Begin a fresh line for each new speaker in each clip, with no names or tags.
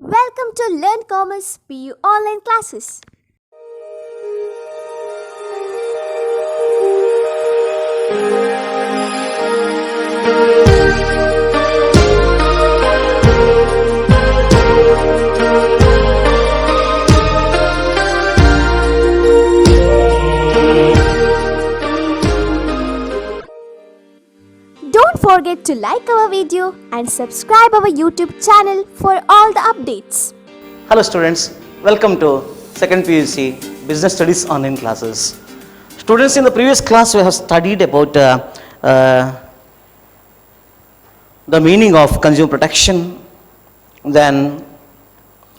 Welcome to Learn Commerce PU online classes. Don't forget to like our video and subscribe our YouTube channel for all the updates.
Hello students, welcome to second PUC Business Studies online classes. Students, in the previous class we have studied about the meaning of consumer protection, then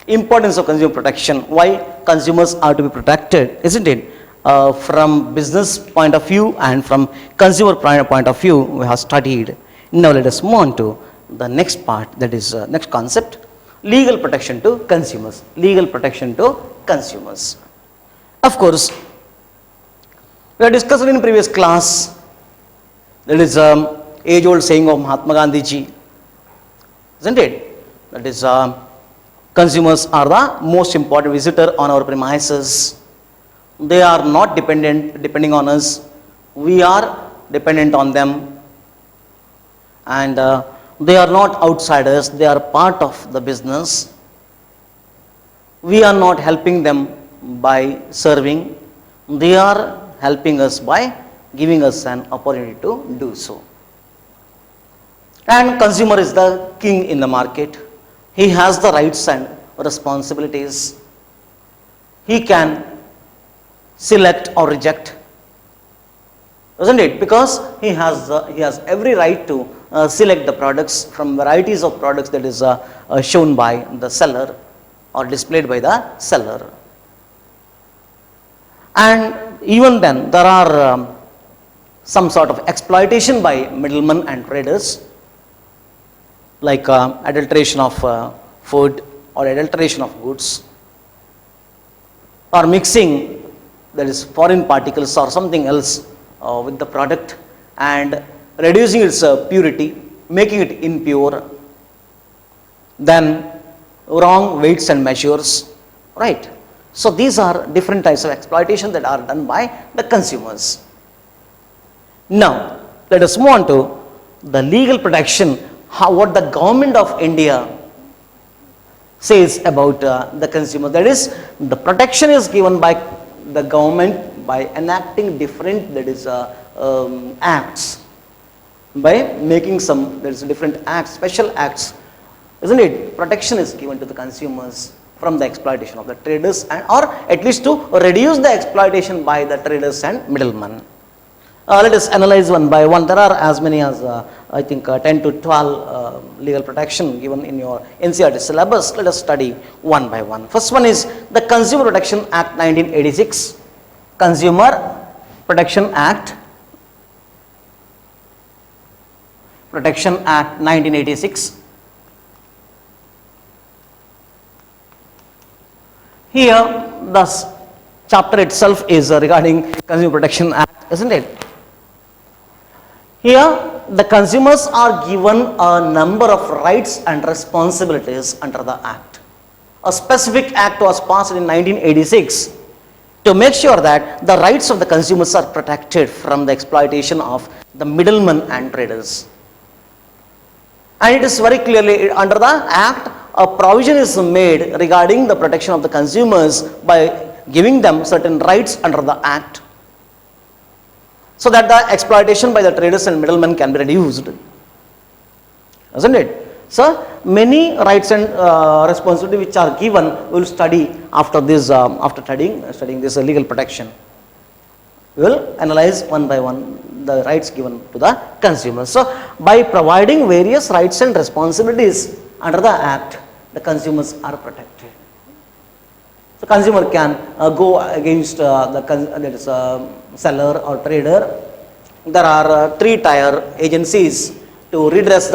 importance of consumer protection, why consumers are to be protected, isn't it? From business point of view and from consumer point of view we have studied. Now let us move on to the next part, that is next concept, legal protection to consumers. Legal protection to consumers. Of course, we have discussed in previous class, that is age old saying of Mahatma Gandhi ji, isn't it? That is consumers are the most important visitor on our premises. They are not depending on us, we are dependent on them, and they are not outsiders, they are part of the business. We are not helping them by serving, they are helping us by giving us an opportunity to do so. And consumer is the king in the market. He has the rights and responsibilities. He can select or reject, isn't it? Because he has every right to select the products from varieties of products that is shown by the seller or displayed by the seller. And even then there are some sort of exploitation by middlemen and traders, like adulteration of food or adulteration of goods, or mixing, that is foreign particles or something else with the product and reducing its purity, making it impure, then wrong weights and measures, right? So these are different types of exploitation that are done by the consumers. Now let us move on to the legal protection, what the government of India says about the consumer. That is, the protection is given by the government by enacting different, that is acts, by making some, that is different acts, special acts, isn't it? Protection is given to the consumers from the exploitation of the traders, and or at least to reduce the exploitation by the traders and middlemen. Let us analyze one by one. There are as many as I think 10 to 12 legal protection given in your NCERT syllabus. Let us study one by one. First one is the Consumer Protection Act 1986. Consumer Protection Act 1986. Here the chapter itself is regarding Consumer Protection Act, isn't it? Here the consumers are given a number of rights and responsibilities under the act. A specific act was passed in 1986 to make sure that the rights of the consumers are protected from the exploitation of the middlemen and traders. And it is very clearly under the act a provision is made regarding the protection of the consumers by giving them certain rights under the act, so that the exploitation by the traders and middlemen can be reduced, isn't it? So many rights and responsibilities which are given we will study after this, after studying this legal protection. We will analyze one by one the rights given to the consumers. So by providing various rights and responsibilities under the act, the consumers are protected. So consumer can go against the seller or trader. There are three-tier agencies to redress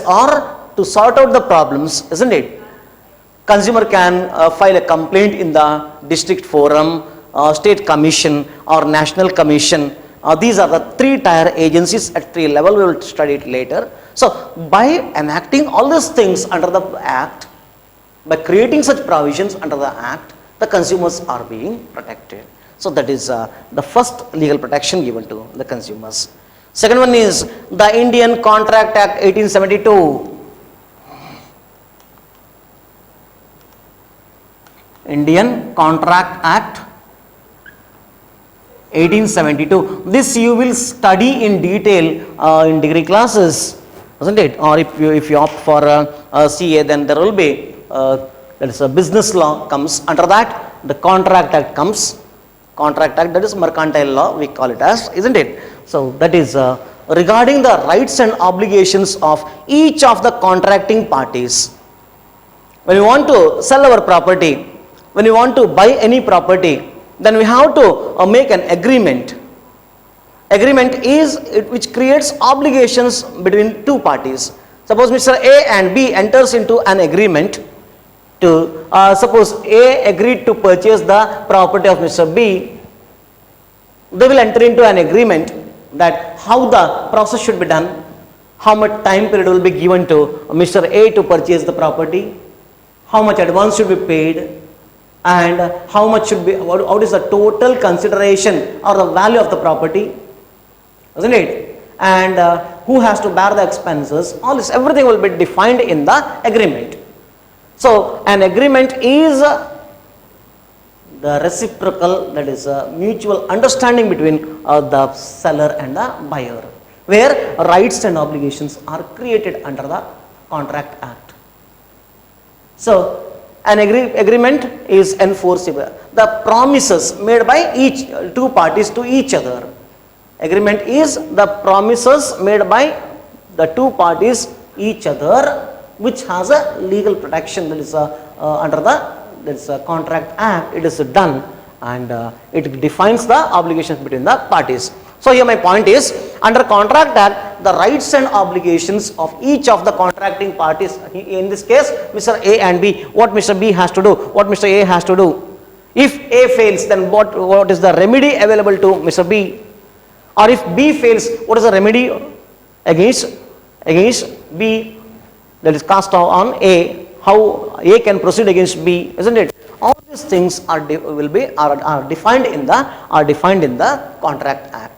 or to sort out the problems, isn't it? Consumer can file a complaint in the district forum, state commission or national commission. These are the three-tier agencies at three level. We will study it later. So by enacting all these things under the act, By creating such provisions under the Act, the consumers are being protected. So that is the first legal protection given to the consumers. Second one is the Indian Contract Act 1872. Indian Contract Act 1872. This you will study in detail in degree classes, isn't it? Or if you opt for CA, then there will be that is a business law comes under that. The Contract Act comes. Contract Act, that is mercantile law, we call it as, isn't it? So that is regarding the rights and obligations of each of the contracting parties. When we want to sell our property, when we want to buy any property, then we have to make an agreement. Agreement is it which creates obligations between two parties. Suppose Mr. A and B enters into an agreement to, suppose A agreed to purchase the property of Mr. B, they will enter into an agreement that how the process should be done, how much time period will be given to Mr. A to purchase the property, how much advance should be paid, and how much should be, what is the total consideration or the value of the property, isn't it? And who has to bear the expenses, all this, everything will be defined in the agreement. So an agreement is the reciprocal, that is a mutual understanding between the seller and the buyer, where rights and obligations are created under the Contract Act. So an agreement is enforceable. The promises made by each two parties to each other. Agreement is the promises made by the two parties each other, which has a legal protection, that is under the Contract Act. It is done, and it defines the obligations between the parties. So here my point is, under Contract Act, the rights and obligations of each of the contracting parties, in this case Mr. A and B, what Mr. B has to do, what Mr. A has to do. If A fails, then what is the remedy available to Mr. B? Or if B fails, what is the remedy against B that is cast on A? How A can proceed against B, isn't it? All these things are defined in the Contract Act.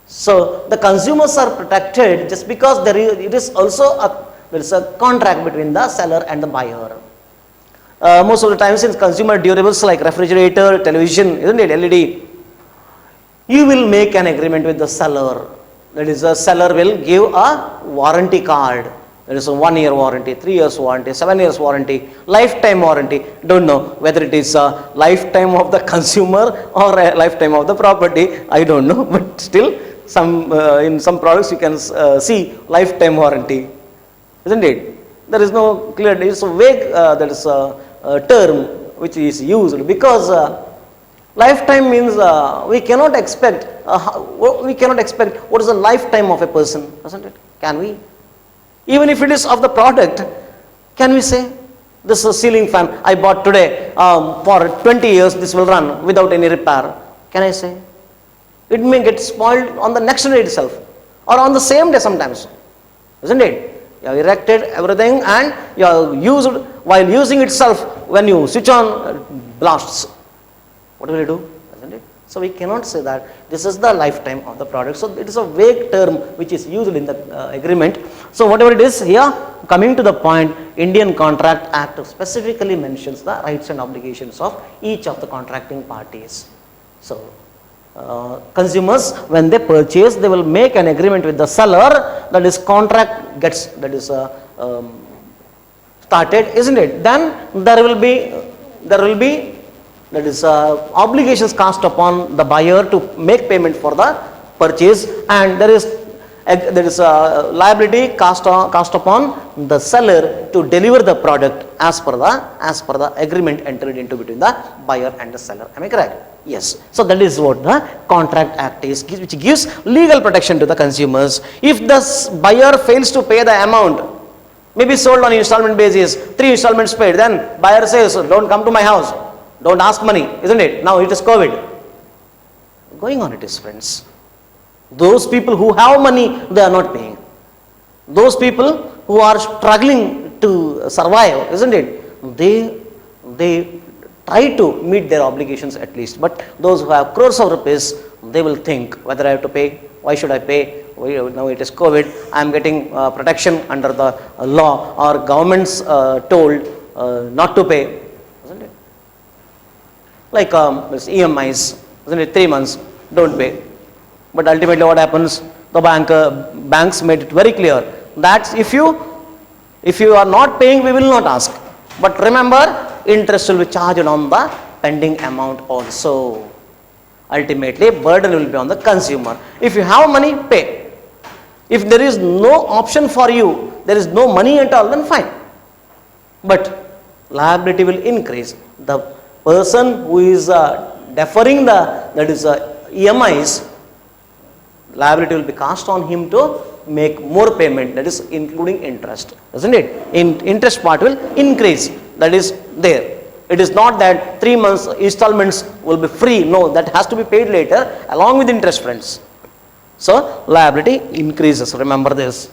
So the consumers are protected just because there is a contract between the seller and the buyer. Most of the time, since consumer durables like refrigerator, television, isn't it, LED, you will make an agreement with the seller. That is, the seller will give a warranty card. There is a 1 year warranty, 3 years warranty, 7 years warranty, lifetime warranty. Don't know whether it is a lifetime of the consumer or a lifetime of the property. I don't know, but still, in some products you can see lifetime warranty, isn't it? There is no clear. It is a vague that is a term which is used because lifetime means we cannot expect what is the lifetime of a person, isn't it? Can we? Even if it is of the product, can we say this is a ceiling fan I bought today for 20 years this will run without any repair? Can I say? It may get spoiled on the next day itself or on the same day sometimes, isn't it? You have erected everything and you have used, while using itself, when you switch on, blasts. What will you do? Isn't it? So we cannot say that this is the lifetime of the product. So it is a vague term which is used in the agreement. So whatever it is here, coming to the point, Indian Contract Act specifically mentions the rights and obligations of each of the contracting parties. So consumers, when they purchase, they will make an agreement with the seller, that is contract gets, that is started, isn't it? Then there will be that is obligations cast upon the buyer to make payment for the purchase, and there is liability cast upon the seller to deliver the product as per the agreement entered into between the buyer and the seller. Am I correct? Yes. So that is what the Contract Act is, which gives legal protection to the consumers. If the buyer fails to pay the amount, maybe sold on installment basis, 3 installments paid, then buyer says, don't come to my house, don't ask money, isn't it? Now it is COVID. Going on it is, friends. Those people who have money, they are not paying. Those people who are struggling to survive, isn't it? they try to meet their obligations at least. But those who have crores of rupees, they will think whether I have to pay, why should I pay? Now it is COVID, I am getting protection under the law, or government's told not to pay, isn't it? Like this EMIs, isn't it? 3 months, don't pay. But ultimately what happens? The banks made it very clear that if you are not paying, we will not ask. But remember, interest will be charged on the pending amount also. Ultimately, burden will be on the consumer. If you have money, pay. If there is no option for you, there is no money at all, then fine. But liability will increase. The person who is deferring EMIs, liability will be cast on him to make more payment, that is including interest, isn't it? Interest part will increase, that is there. It is not that 3 months installments will be free, no, that has to be paid later along with interest, friends. So liability increases, remember this.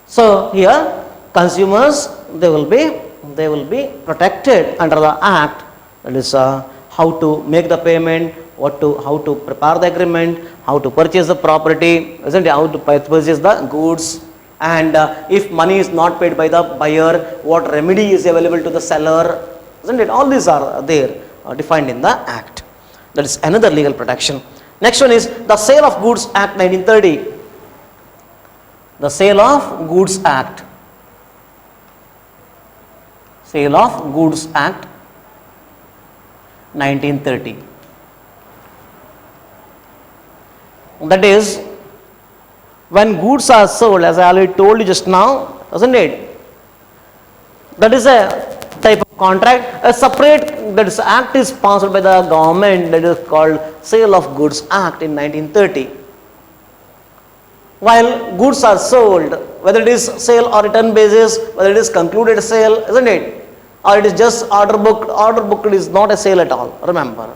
So here consumers, they will be protected under the act, that is how to make the payment, how to prepare the agreement, how to purchase the property, isn't it? How to purchase the goods, and if money is not paid by the buyer, what remedy is available to the seller, isn't it? All these are there defined in the act. That is another legal protection. Next one is the Sale of Goods Act 1930. The Sale of Goods Act. Sale of Goods Act 1930. That is, when goods are sold, as I already told you just now, isn't it? That is a type of contract. A separate, that is, act is passed by the government, that is called Sale of Goods Act in 1930. While goods are sold, whether it is sale or return basis, whether it is concluded sale, isn't it? Or it is just order booked is not a sale at all, remember,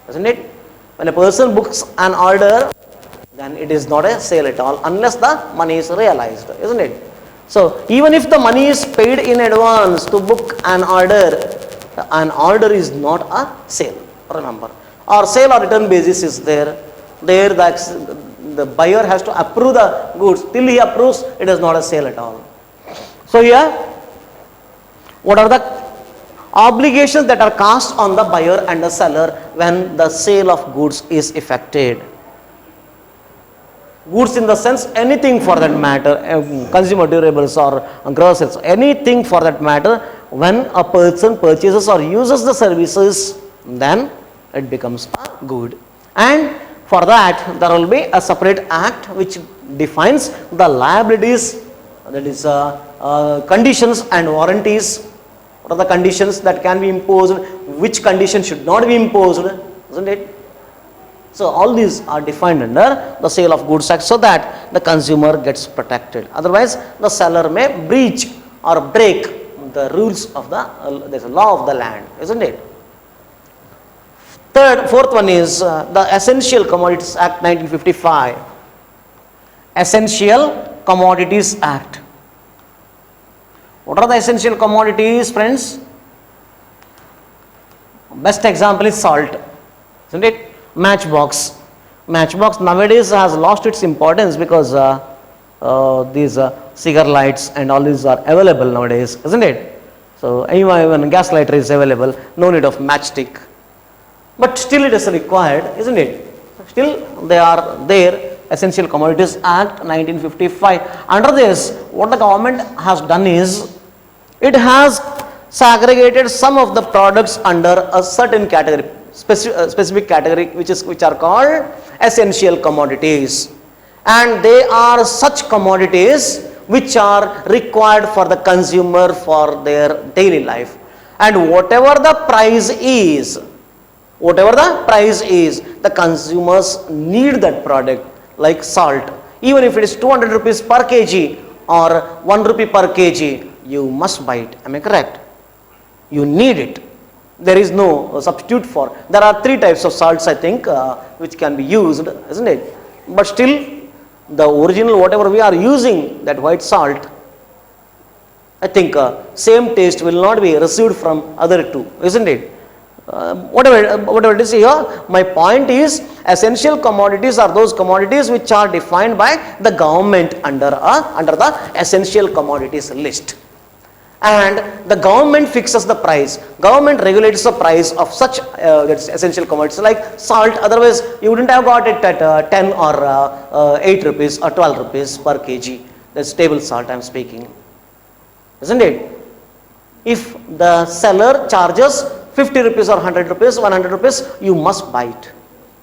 isn't it? When a person books an order, then it is not a sale at all unless the money is realized, isn't it? So even if the money is paid in advance to book an order is not a sale, remember. Or sale or return basis is there. There the buyer has to approve the goods. Till he approves, it is not a sale at all. So here, what are the obligations that are cast on the buyer and the seller when the sale of goods is effected? Goods in the sense, anything for that matter, consumer durables or groceries, anything for that matter, when a person purchases or uses the services, then it becomes a good. And for that, there will be a separate act which defines the liabilities, that is conditions and warranties. What are the conditions that can be imposed, which conditions should not be imposed, isn't it? So all these are defined under the Sale of Goods Act so that the consumer gets protected. Otherwise, the seller may breach or break the rules of the law of the land, isn't it? Fourth one is the Essential Commodities Act 1955. Essential Commodities Act. What are the essential commodities, friends? Best example is salt, isn't it? Matchbox. Matchbox nowadays has lost its importance because these cigar lights and all these are available nowadays, isn't it? So even gas lighter is available, no need of matchstick. But still it is required, isn't it? Still they are there. Essential Commodities Act 1955. Under this, what the government has done is, it has segregated some of the products under a certain category, specific category, which are called essential commodities, and they are such commodities which are required for the consumer for their daily life, and whatever the price is, the consumers need that product. Like salt, even if it is 200 rupees per kg or 1 rupee per kg, you must buy it. Am I correct? You need it. There is no substitute for. There are 3 types of salts, I think, which can be used, isn't it? But still, the original, whatever we are using, that white salt, I think same taste will not be received from other two, isn't it? Whatever it is here, my point is essential commodities are those commodities which are defined by the government under the essential commodities list. And the government fixes the price, government regulates the price of such essential commodities like salt. Otherwise you wouldn't have got it at 10 or 8 rupees or 12 rupees per kg. That's table salt I am speaking, isn't it? If the seller charges 50 rupees or 100 rupees, 100 rupees, you must buy it.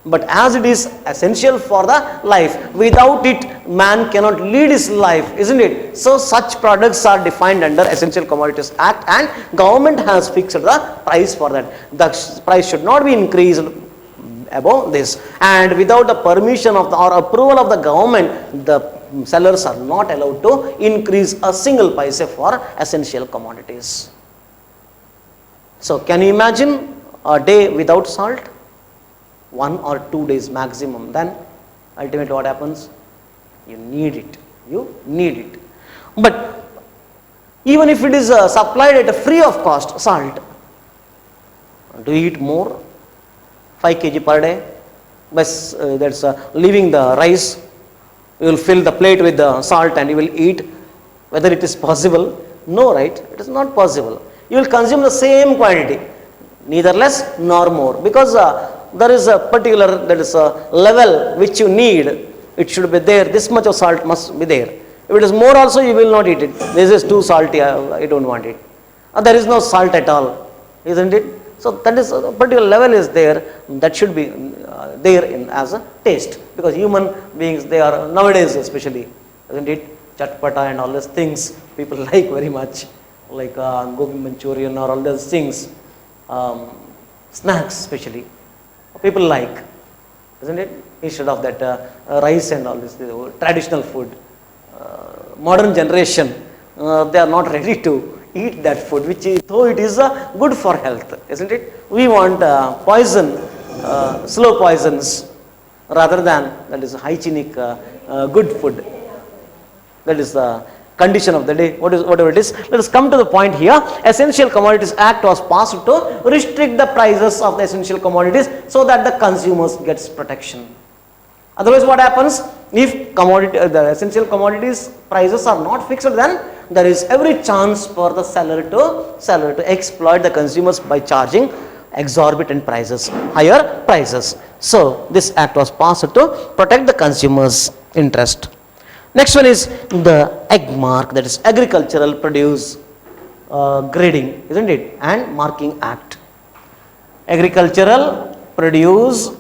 But as it is essential for the life, without it man cannot lead his life, isn't it? So such products are defined under Essential Commodities Act, and government has fixed the price for that. The price should not be increased above this, and without the permission of or approval of the government, the sellers are not allowed to increase a single paisa for essential commodities. So can you imagine a day without salt? 1 or 2 days maximum. Then ultimately what happens? You need it. You need it. But even if it is supplied at a free of cost, salt, do you eat more? 5 kg per day? But that's leaving the rice. You will fill the plate with the salt and you will eat. Whether it is possible? No, right? It is not possible. You will consume the same quantity, neither less nor more, because there is a particular level which you need. It should be there. This much of salt must be there. If it is more also, you will not eat it. This is too salty. I don't want it. There is no salt at all, isn't it? So that is a particular level is there. That should be there in as a taste, because human beings, they are nowadays especially, isn't it? Chatpata and all these things people like very much, like gobi Manchurian or all those things, snacks especially. People like, isn't it? Instead of that rice and all this traditional food. Modern generation, they are not ready to eat that food, which is, though it is good for health, isn't it? We want poison, slow poisons, rather than that is hygienic, good food. That is the condition of the day, whatever it is. Let us come to the point here. Essential Commodities Act was passed to restrict the prices of the essential commodities so that the consumers gets protection. Otherwise what happens? If the essential commodities prices are not fixed, then there is every chance for the seller to exploit the consumers by charging exorbitant prices, higher prices. So this act was passed to protect the consumers' interest. Next one is the egg mark, that is Agricultural Produce Grading, isn't it, and Marking Act. Agricultural Produce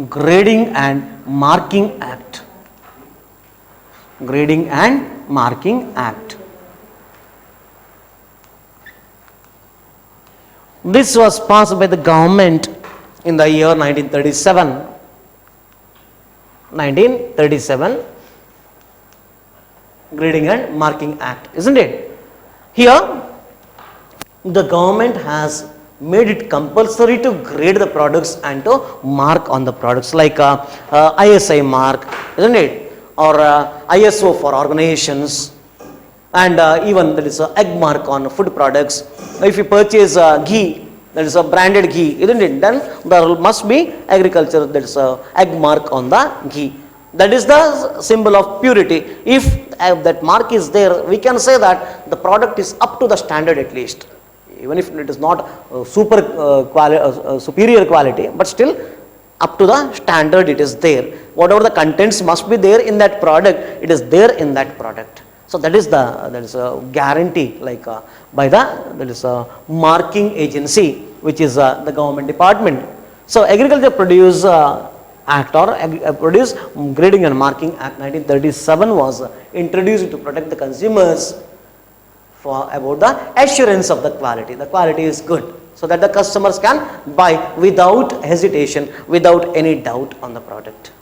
Grading and Marking Act. Grading and Marking Act. This was passed by the government in the year 1937. 1937, Grading and Marking Act, isn't it? Here, the government has made it compulsory to grade the products and to mark on the products, like ISI mark, isn't it? Or ISO for organizations, and even there is an egg mark on food products. If you purchase ghee, that is a branded ghee, isn't it? Then there must be agriculture, that is a egg mark on the ghee. That is the symbol of purity. If that mark is there, we can say that the product is up to the standard at least. Even if it is not superior quality, but still up to the standard it is there. Whatever the contents must be there in that product, it is there in that product. So that is a guarantee, like by the marking agency, which is the government department. So Agriculture Produce Act or Produce Grading and Marking Act 1937 was introduced to protect the consumers about the assurance of the quality. The quality is good, so that the customers can buy without hesitation, without any doubt on the product.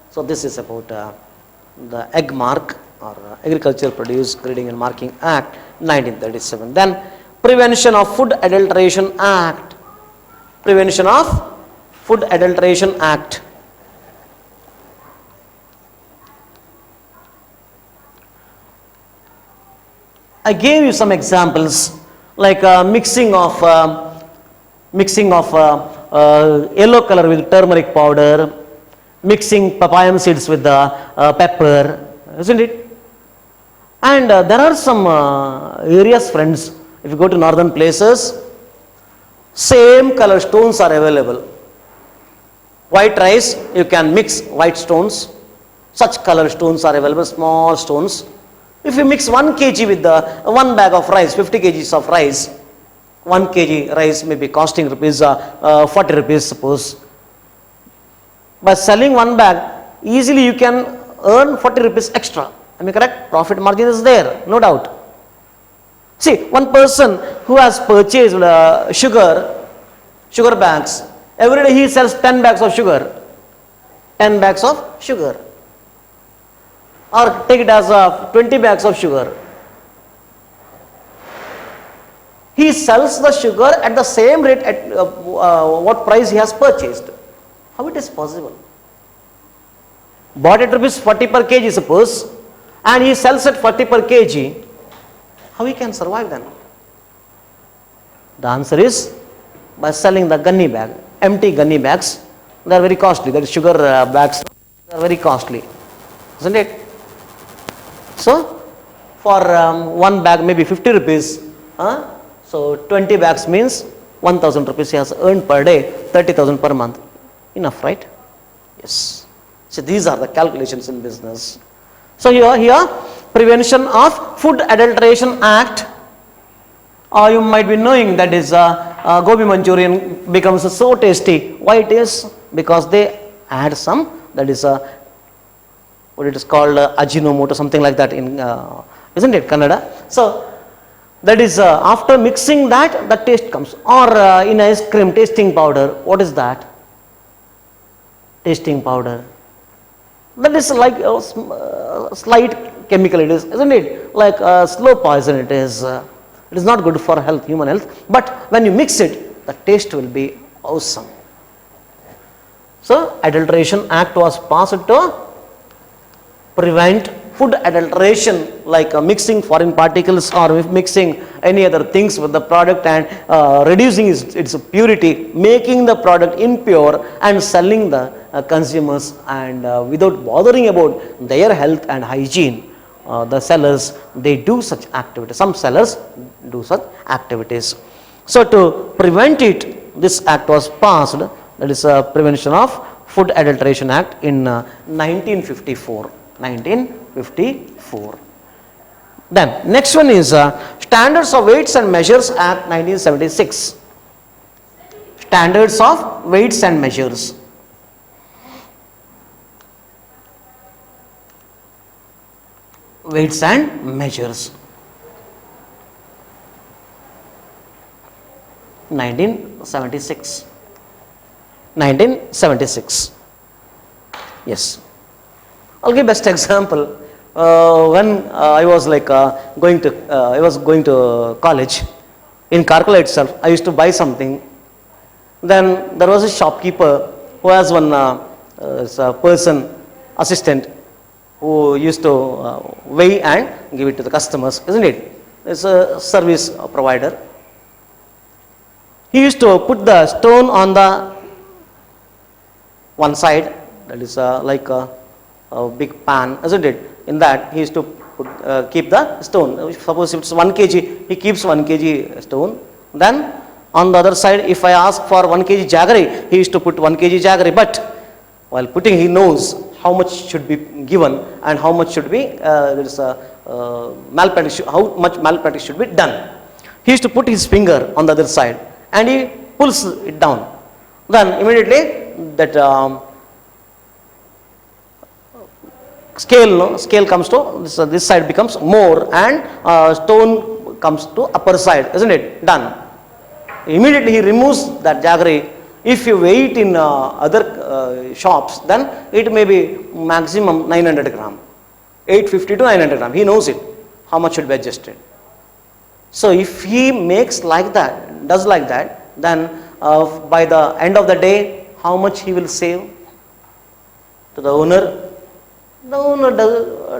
So this is about the egg mark or Agricultural Produce Grading and Marking Act 1937. Then Prevention of Food Adulteration Act. Prevention of Food Adulteration Act. I gave you some examples like mixing of yellow color with turmeric powder, mixing papaya seeds with the pepper, isn't it? And there are some areas, friends, if you go to northern places, same color stones are available. White rice, you can mix white stones. Such color stones are available, small stones. If you mix 1 kg with the 1 bag of rice, 50 kgs of rice, 1 kg rice may be costing rupees 40 rupees suppose. By selling 1 bag, easily you can earn 40 rupees extra. Am I correct? Profit margin is there, no doubt. See, one person who has purchased sugar bags, every day he sells 10 bags of sugar. 10 bags of sugar. Or take it as 20 bags of sugar. He sells the sugar at the same rate at what price he has purchased. How it is possible? Bought at rupees 40 per kg suppose, and he sells at 40 per kg. How he can survive then? The answer is by selling the gunny bag, empty gunny bags. They are very costly. That is sugar bags. They are very costly, isn't it? So, for 1 bag maybe 50 rupees. So 20 bags means 1000 rupees he has earned per day, 30,000 per month. Enough, right? Yes. So these are the calculations in business. So here Prevention of Food Adulteration Act. You might be knowing that is gobi Manchurian becomes so tasty. Why it is? Because they add some, that is what it is called Ajinomoto, something like that in isn't it, Kannada? So that is after mixing that, the taste comes. Or in ice cream, tasting powder. What is that? Tasting powder. That is like a slight chemical it is, isn't it? Like slow poison it is. It is not good for health, human health. But when you mix it, the taste will be awesome. So Adulteration Act was passed to prevent food adulteration, like mixing foreign particles or mixing any other things with the product and reducing its purity, making the product impure and selling the consumers, and without bothering about their health and hygiene. The sellers, they do such activities. Some sellers do such activities. So to prevent it, this act was passed, that is Prevention of Food Adulteration Act in 1954. 1954. Then next one is Standards of Weights and Measures Act 1976. Standards of Weights and Measures. Weights and Measures. 1976. 1976. Yes. I'll give best example. When I was like going to college, in Karkala itself, I used to buy something. Then there was a shopkeeper who has one person, assistant, who used to weigh and give it to the customers, isn't it? It's a service provider. He used to put the stone on the one side, that is like a big pan, isn't it? In that he used to keep the stone. Suppose if it's 1 kg, he keeps 1 kg stone. Then on the other side, if I ask for 1 kg jaggery, he used to put 1 kg jaggery. But while putting, he knows how much should be given and how much should be malpractice. How much malpractice should be done. He used to put his finger on the other side and he pulls it down. Then immediately that scale comes to this side becomes more, and stone comes to upper side, isn't it? Done. Immediately he removes that jaggery. If you weigh it in other shops, then it may be maximum 900 gram, 850 to 900 gram. He knows it, how much should be adjusted. So if he makes like that, does like that, then by the end of the day, how much he will save to the owner? The owner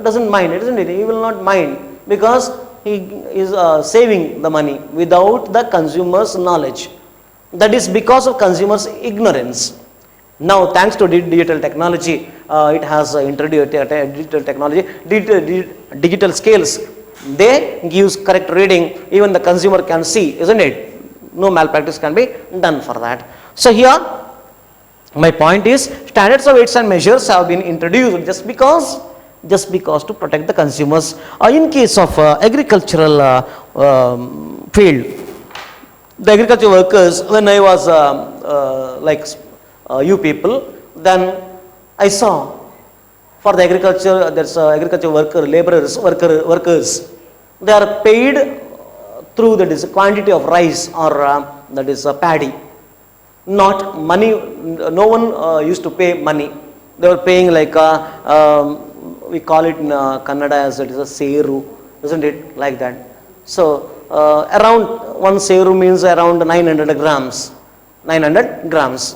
doesn't mind, isn't it? He will not mind, because he is saving the money without the consumer's knowledge. That is because of consumers' ignorance. Now, thanks to digital technology, it has introduced digital technology, digital scales. They gives correct reading. Even the consumer can see, isn't it? No malpractice can be done for that. So here, my point is, standards of weights and measures have been introduced just because to protect the consumers. In case of agricultural field, the agriculture workers, when I was like you people, then I saw for the agriculture, there's agriculture workers, they are paid through the quantity of rice or that is paddy, not money. No one used to pay money. They were paying like we call it in Kannada as it is a seru, isn't it, like that. So around one seru means around 900 grams, 900 grams.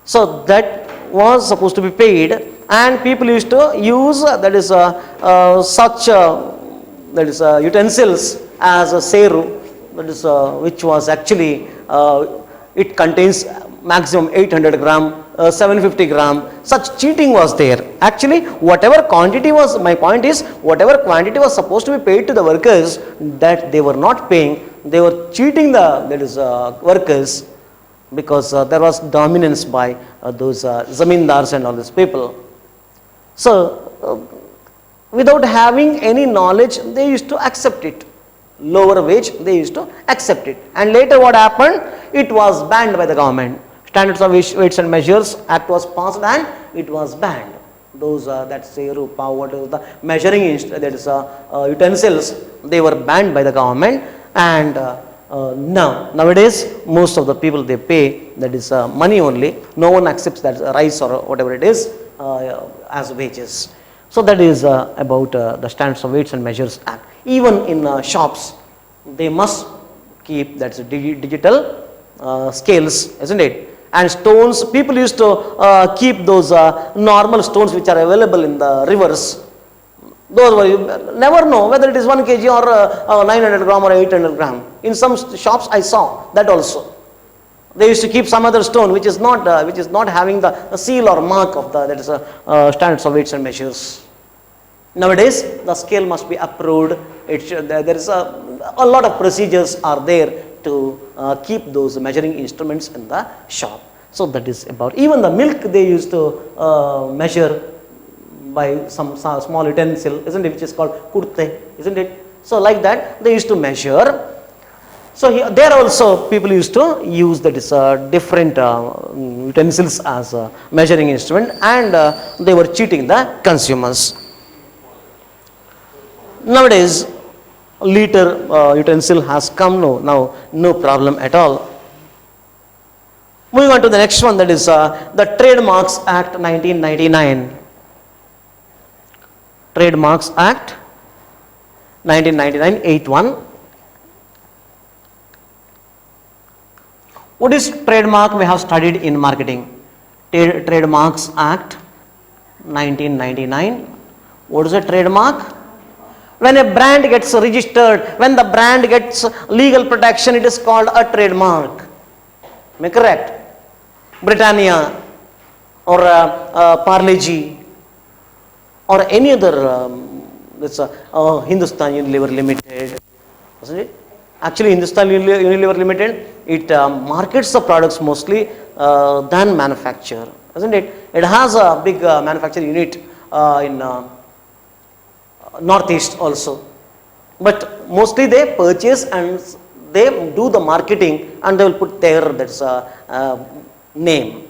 So that was supposed to be paid, and people used to use that is such that is utensils as a seru, that is which was actually it contains maximum 800 gram, 750 gram. Such cheating was there. Actually, whatever quantity was, my point is, whatever quantity was supposed to be paid to the workers, that they were not paying. They were cheating the workers, because there was dominance by those zamindars and all these people. So without having any knowledge, they used to accept it. Lower wage, they used to accept it. And later what happened? It was banned by the government. Standards of Weights and Measures Act was passed and it was banned. Those that seru, power, the measuring utensils, they were banned by the government. And nowadays most of the people, they pay that is money only. No one accepts that rice or whatever it is as wages. So that is about the Standards of Weights and Measures Act. Even in shops, they must keep that digital scales, isn't it? And stones, people used to keep those normal stones which are available in the rivers. Those were, you never know whether it is 1 kg or 900 gram or 800 gram. In some shops I saw that also. They used to keep some other stone which is not having the seal or mark of the, that is Standards of Weights and Measures. Nowadays the scale must be approved. There is a lot of procedures are there to keep those measuring instruments in the shop. So that is about, even the milk they used to measure by some small utensil, isn't it, which is called kurte, isn't it? So like that they used to measure. So here, there also people used to use that is different utensils as a measuring instrument, and they were cheating the consumers. Nowadays liter utensil has come, now no problem at all. Moving on to the next one, that is the Trademarks Act 1999. Trademarks Act 1999, 81. What is trademark? We have studied in marketing. Trademarks Act 1999. What is a trademark? When a brand gets registered, when the brand gets legal protection, it is called a trademark. Am I correct? Britannia or Parle-G or any other, Hindustan Unilever Limited, isn't it? Actually, Hindustan Unilever Limited, it markets the products mostly than manufacture, isn't it? It has a big manufacturing unit in Northeast also, but mostly they purchase and they do the marketing and they will put their name.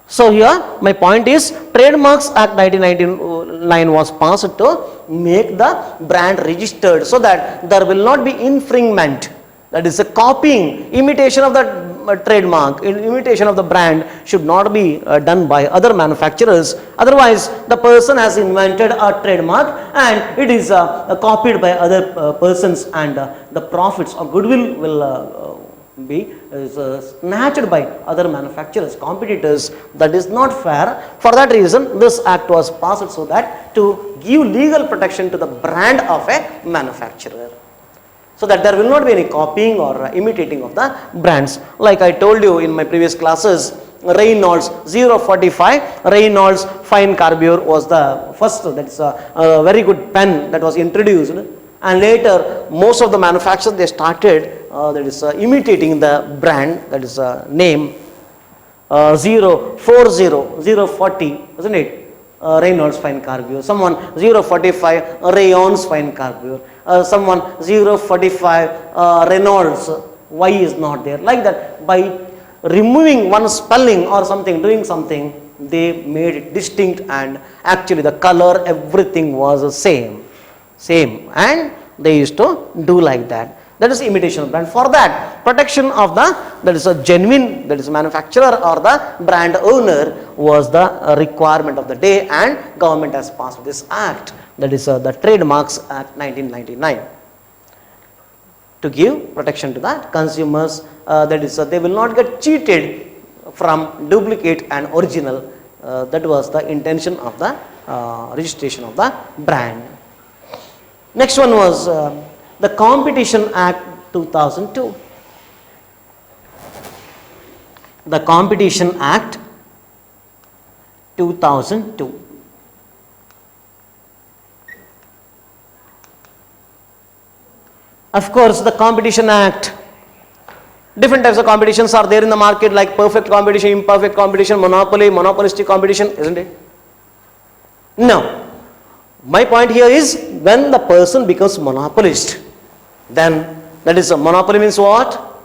So here my point is, Trademarks Act 1999 was passed to make the brand registered so that there will not be infringement, that is a copying, imitation of the trademark, imitation of the brand should not be done by other manufacturers. Otherwise the person has invented a trademark and it is copied by other persons, and the profits or goodwill will be snatched by other manufacturers, competitors. That is not fair. For that reason this act was passed, so that to give legal protection to the brand of a manufacturer. so that there will not be any copying or imitating of the brands. Like I told you in my previous classes, Reynolds 045, Reynolds fine carbure was the first, that's a very good pen that was introduced, and later most of the manufacturers they started imitating the brand, that is name 040, 040, isn't it? Reynolds fine carbure, someone 045 Rayons fine carbure, someone 045 Reynolds, Y is not there, like that. By removing one spelling or something, doing something, they made it distinct, and actually the color, everything was the same, and they used to do like that. That is imitation of brand. For that, protection of the, that is a genuine, that is manufacturer or the brand owner was the requirement of the day, and government has passed this act, that is the Trademarks Act 1999, to give protection to the consumers, that is they will not get cheated from duplicate and original. That was the intention of the registration of the brand. Next one was the Competition Act 2002. The Competition Act 2002. Of course, the Competition Act, different types of competitions are there in the market, like perfect competition, imperfect competition, monopoly, monopolistic competition, isn't it? No. My point here is, when the person becomes monopolist, then that is a monopoly means what?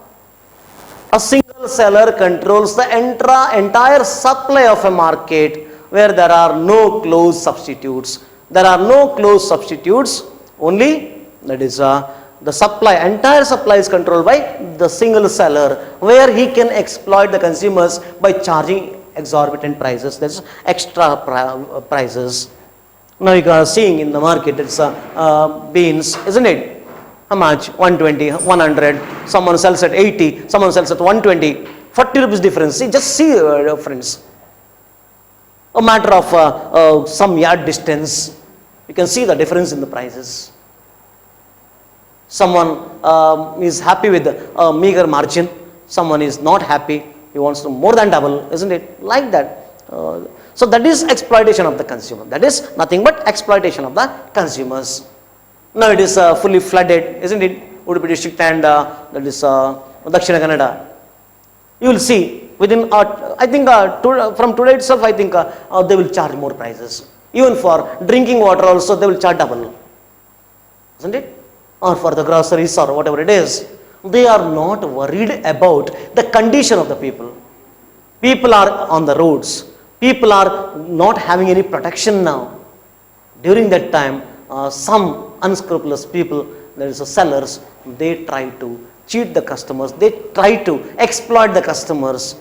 A single seller controls the entire supply of a market where there are no close substitutes. There are no close substitutes, only that is the supply, entire supply is controlled by the single seller, where he can exploit the consumers by charging exorbitant prices, that is extra prices. Now you are seeing in the market, it's beans, isn't it? How much? 120, 100, someone sells at 80, someone sells at 120, 40 rupees difference. See, just see friends. A matter of some yard distance, you can see the difference in the prices. Someone is happy with a meager margin, someone is not happy, he wants to more than double, isn't it? Like that. So that is exploitation of the consumer. That is nothing but exploitation of the consumers. Now it is fully flooded, isn't it? Udupi district and that is Dakshina Kannada. You will see within, I think from today itself, I think they will charge more prices. Even for drinking water also, they will charge double, isn't it? Or for the groceries or whatever it is. They are not worried about the condition of the people. People are on the roads. People are not having any protection now. During that time, some unscrupulous people, there is a sellers, they try to cheat the customers. They try to exploit the customers.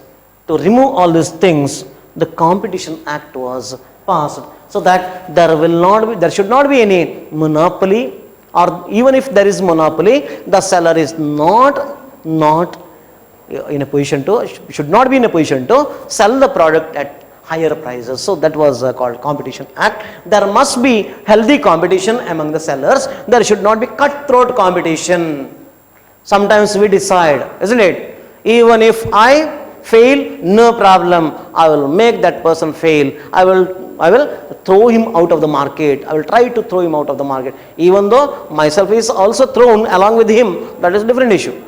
To remove all these things, the Competition Act was passed, so that there should not be any monopoly, or even if there is monopoly, the seller is not in a position to, should not be in a position to sell the product at higher prices. So that was called Competition Act. There must be healthy competition among the sellers. There should not be cutthroat competition. Sometimes we decide, isn't it? Even if I fail, no problem. I will make that person fail. I will throw him out of the market. I will try to throw him out of the market. Even though myself is also thrown along with him, that is a different issue.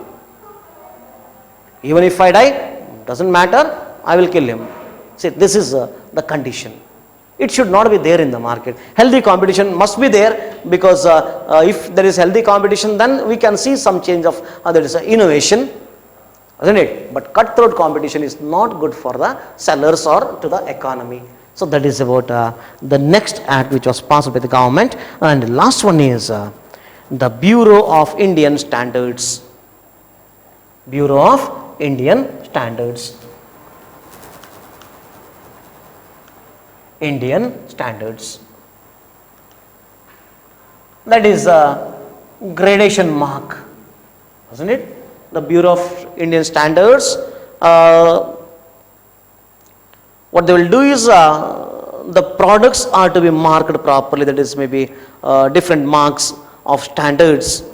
Even if I die, doesn't matter, I will kill him. See, this is the condition. It should not be there in the market. Healthy competition must be there, because if there is healthy competition, then we can see some change of there is innovation, isn't it? But cutthroat competition is not good for the sellers or to the economy. So that is about the next act which was passed by the government. And the last one is the Bureau of Indian Standards. Bureau of Indian Standards. Indian Standards. That is a gradation mark, isn't it? The Bureau of Indian Standards, what they will do is the products are to be marked properly, that is maybe different marks of standards,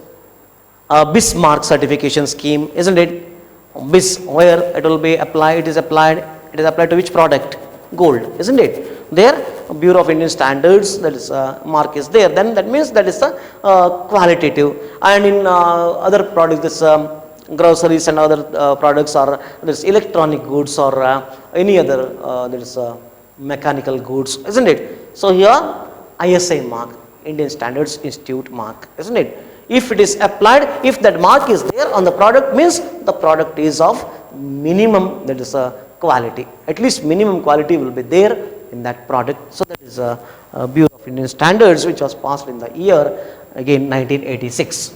BIS mark certification scheme, isn't it? BIS, where it will be applied, it is applied to which product? Gold, isn't it? There, Bureau of Indian Standards, that is mark is there, then that means that is the qualitative. And in other products, this groceries and other products, or this electronic goods, or any other there is mechanical goods, isn't it? So here ISI mark, Indian Standards Institute mark, isn't it? If it is applied, if that mark is there on the product, means the product is of minimum, that is quality, at least minimum quality will be there in that product. So that is a Bureau of Indian Standards, which was passed in the year again 1986.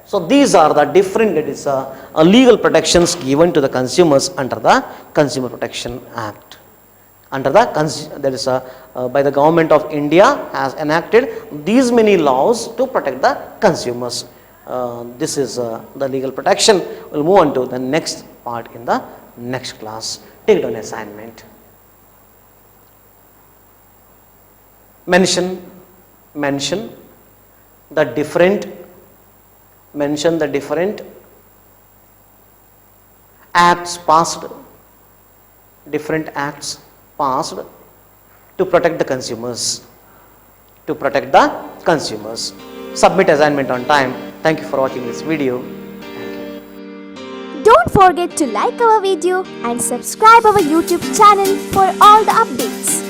So these are the different, that is legal protections given to the consumers under the Consumer Protection Act. Under the that is by the government of India has enacted these many laws to protect the consumers. This is the legal protection. We'll move on to the next part in the next class. Take it on assignment. Mention the different acts passed, to protect the consumers. Submit assignment on time. Thank you for watching this video.
Don't forget to like our video and subscribe our YouTube channel for all the updates.